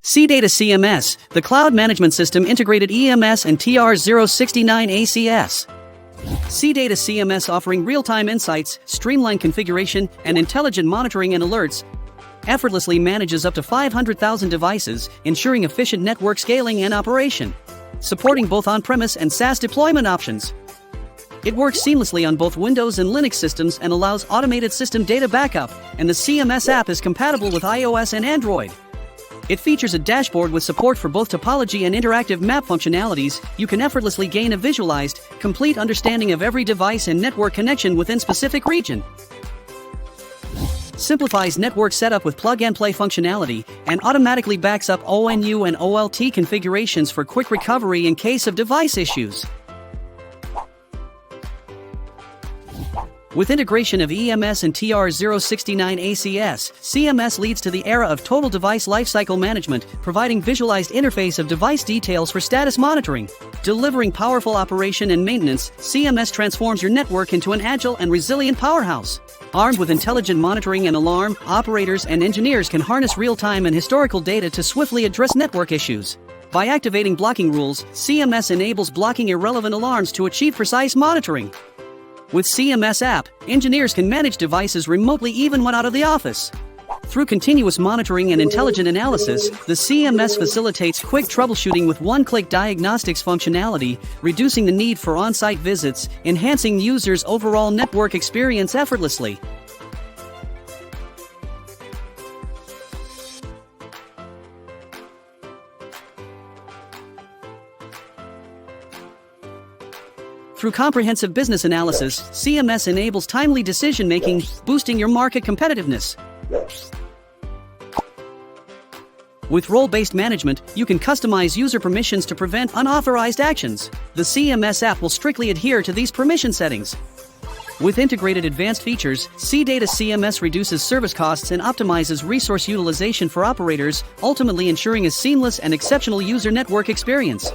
C-Data CMS, the cloud management system integrated EMS and TR-069 ACS. C-Data CMS offering real-time insights, streamlined configuration, and intelligent monitoring and alerts, effortlessly manages up to 500,000 devices, ensuring efficient network scaling and operation, supporting both on-premise and SaaS deployment options. It works seamlessly on both Windows and Linux systems and allows automated system data backup, and the CMS app is compatible with iOS and Android. It features a dashboard with support for both topology and interactive map functionalities. You can effortlessly gain a visualized, complete understanding of every device and network connection within specific region. Simplifies network setup with plug-and-play functionality and automatically backs up ONU and OLT configurations for quick recovery in case of device issues. With integration of EMS and TR-069 ACS, CMS leads to the era of total device lifecycle management, providing visualized interface of device details for status monitoring. Delivering powerful operation and maintenance, CMS transforms your network into an agile and resilient powerhouse. Armed with intelligent monitoring and alarm, operators and engineers can harness real-time and historical data to swiftly address network issues. By activating blocking rules, CMS enables blocking irrelevant alarms to achieve precise monitoring. With CMS app, engineers can manage devices remotely even when out of the office. Through continuous monitoring and intelligent analysis, the CMS facilitates quick troubleshooting with one-click diagnostics functionality, reducing the need for on-site visits, enhancing users' overall network experience effortlessly. Through comprehensive business analysis, CMS enables timely decision-making, boosting your market competitiveness. With role-based management, you can customize user permissions to prevent unauthorized actions. The CMS app will strictly adhere to these permission settings. With integrated advanced features, C-Data CMS reduces service costs and optimizes resource utilization for operators, ultimately ensuring a seamless and exceptional user network experience.